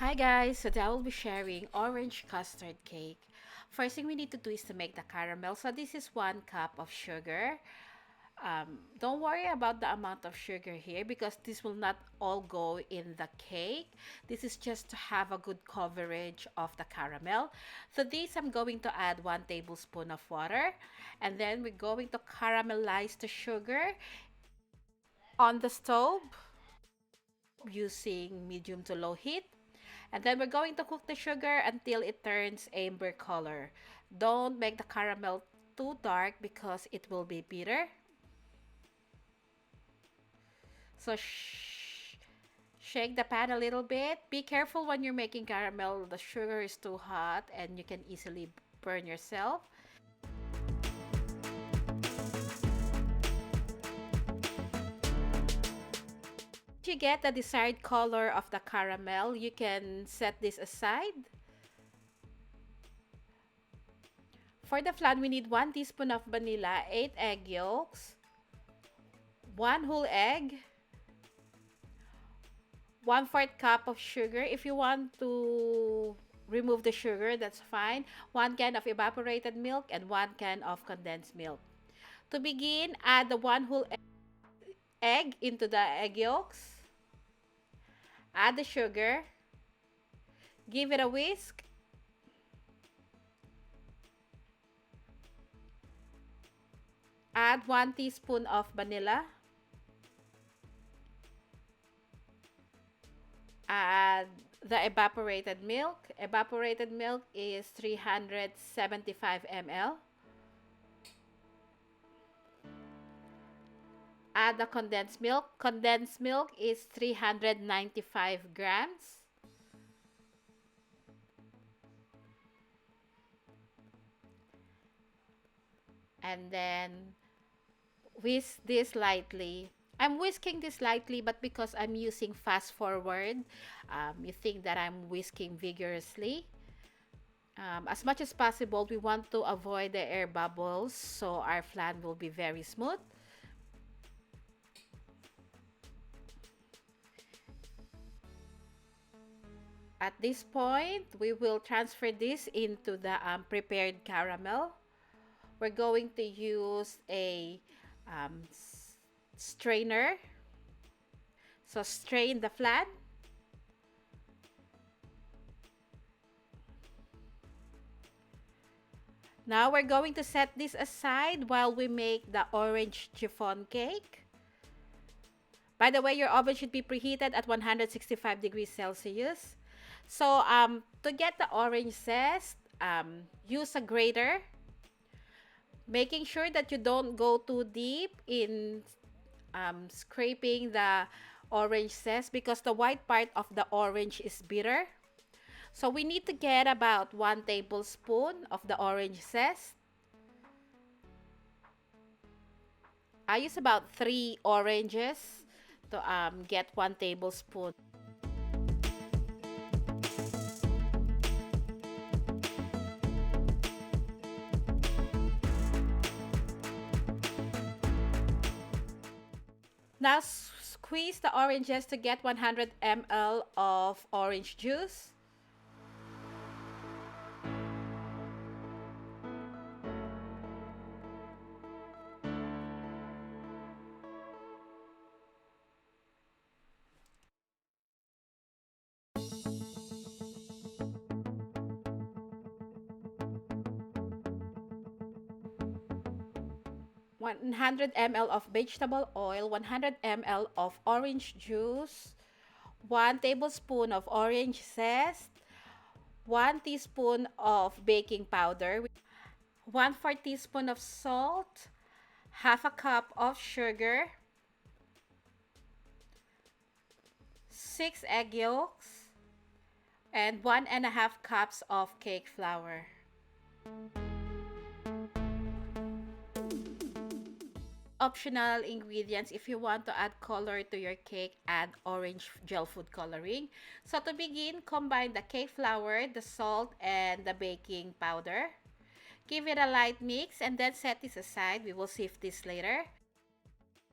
Hi guys, so today I will be sharing orange custard cake. First thing we need to do is to make the caramel. So this is 1 cup of sugar. Don't worry about the amount of sugar here because this will not all go in the cake. This is just to have a good coverage of the caramel. So this I'm going to add 1 tablespoon of water, and then we're going to caramelize the sugar on the stove using medium to low heat. And then we're going to cook the sugar until it turns amber color. Don't make the caramel too dark because it will be bitter. So shake the pan a little bit. Be careful when you're making caramel. The sugar is too hot and you can easily burn yourself. If you get the desired color of the caramel, you can set this aside. For the flan, we need 1 teaspoon of vanilla, 8 egg yolks, 1 whole egg, 1/4 cup of sugar. If you want to remove the sugar, that's fine. 1 can of evaporated milk and 1 can of condensed milk. To begin, add the 1 whole egg into the egg yolks. Add the sugar. Give it a whisk. Add 1 teaspoon of vanilla. Add the evaporated milk. Evaporated milk is 375 ml. Add the condensed milk. Condensed milk is 395 grams. And then whisk this lightly. I'm whisking this lightly, but because I'm using fast forward, you think that I'm whisking vigorously. As much as possible, we want to avoid the air bubbles so our flan will be very smooth. At this point, we will transfer this into the prepared caramel. We're going to use a strainer. So strain the flan. Now we're going to set this aside while we make the orange chiffon cake. By the way, your oven should be preheated at 165 degrees Celsius. So to get the orange zest, use a grater, making sure that you don't go too deep in scraping the orange zest because the white part of the orange is bitter. So we need to get about 1 tablespoon of the orange zest. I use about 3 oranges to get 1 tablespoon. Now squeeze the oranges to get 100 ml of orange juice. One hundred ml of vegetable oil, 100 ml of orange juice, 1 tablespoon of orange zest, 1 teaspoon of baking powder, 1/4 teaspoon of salt, half a cup of sugar, 6 egg yolks, and 1.5 cups of cake flour. Optional ingredients. If you want to add color to your cake, add orange gel food coloring. So to begin, combine the cake flour, the salt, and the baking powder. Give it a light mix and then set this aside. We will sift this later.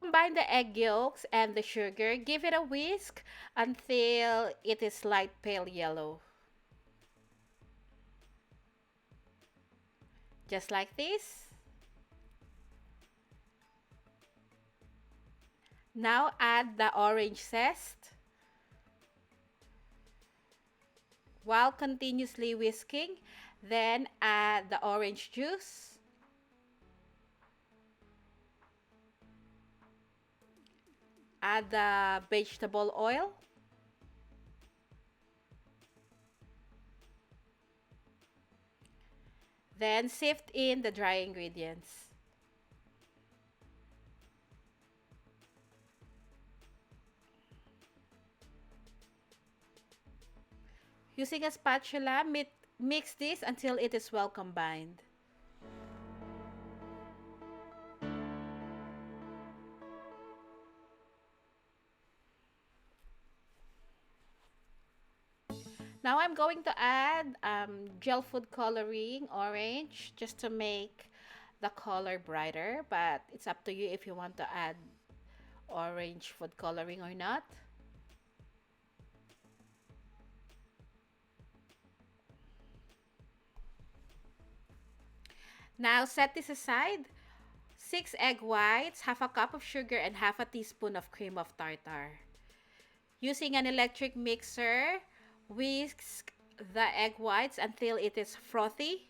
Combine the egg yolks and the sugar. Give it a whisk until it is light pale yellow. Just like this. Now add the orange zest while continuously whisking. Then add the orange juice. Add the vegetable oil. Then sift in the dry ingredients. Using a spatula, mix this until it is well combined. Now I'm going to add gel food coloring orange just to make the color brighter, but it's up to you if you want to add orange food coloring or not. Now set this aside. 6 egg whites, half a cup of sugar, and half a teaspoon of cream of tartar. Using an electric mixer, whisk the egg whites until it is frothy.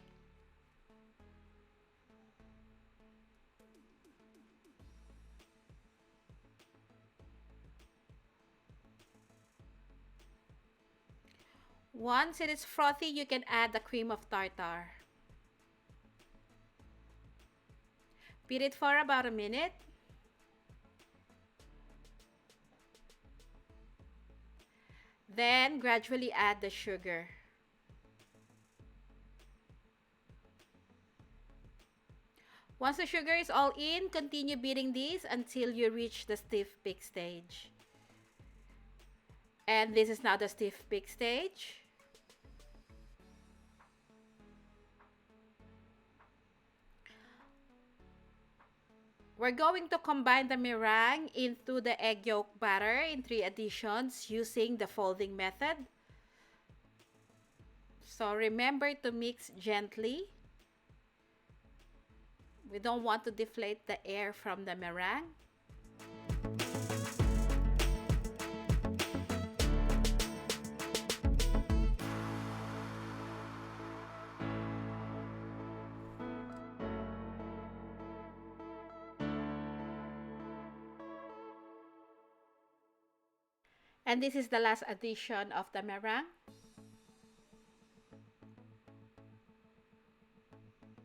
Once it is frothy, you can add the cream of tartar. Beat it for about a minute. Then gradually add the sugar. Once the sugar is all in, continue beating these until you reach the stiff peak stage. And this is now the stiff peak stage. We're going to combine the meringue into the egg yolk batter in 3 additions using the folding method. So remember to mix gently. We don't want to deflate the air from the meringue. And this is the last addition of the meringue.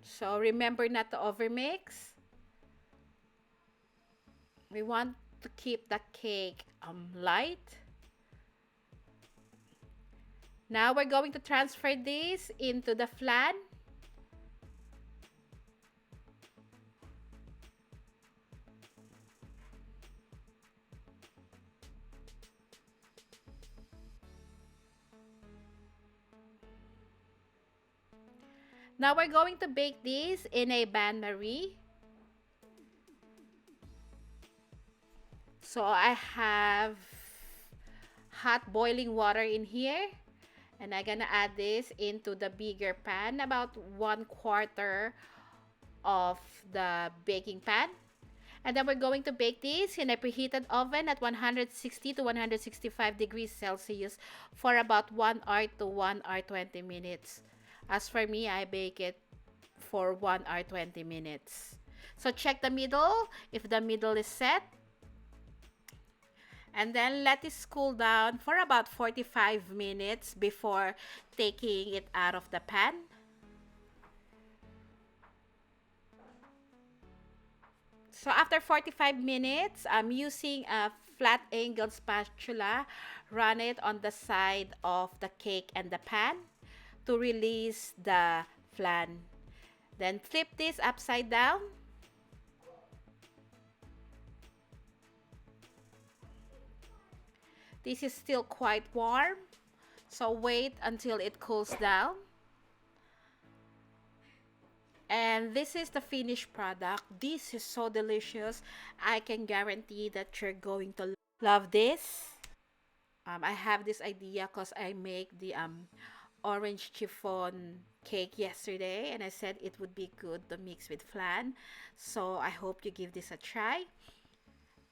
So remember not to overmix. We want to keep the cake light. Now we're going to transfer this into the flan. Now we're going to bake this in a bain-marie. So I have hot boiling water in here, and I'm gonna add this into the bigger pan, about 1/4 of the baking pan. And then we're going to bake this in a preheated oven at 160 to 165 degrees Celsius for about 1 hour to 1 hour 20 minutes. As for me, I bake it for 1 hour 20 minutes. So check the middle, if the middle is set. And then let this cool down for about 45 minutes before taking it out of the pan. So after 45 minutes, I'm using a flat angled spatula, run it on the side of the cake and the pan to release the flan. Then flip this upside down. This is still quite warm, so wait until it cools down. And this is the finished product. This is so delicious. I can guarantee that you're going to love this. I have this idea because I make the orange chiffon cake yesterday, and I said it would be good to mix with flan. So I hope you give this a try.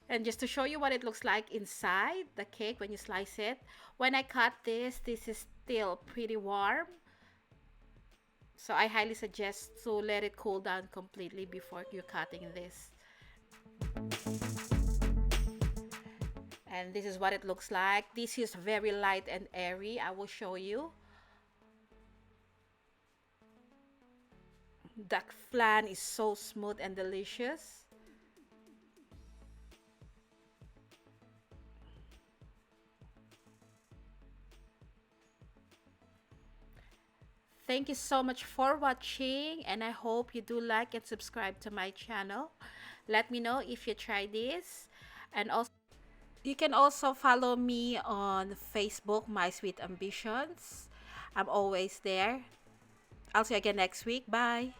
And just to show you what it looks like inside the cake when you slice it, when I cut this is still pretty warm. So I highly suggest to let it cool down completely before you're cutting this. And this is what it looks like. This is very light and airy. I will show you. The flan is so smooth and delicious. Thank you so much for watching, and I hope you do like and subscribe to my channel. Let me know if you try this, and also you can also follow me on Facebook, My Sweet Ambitions. I'm always there. I'll see you again next week. Bye.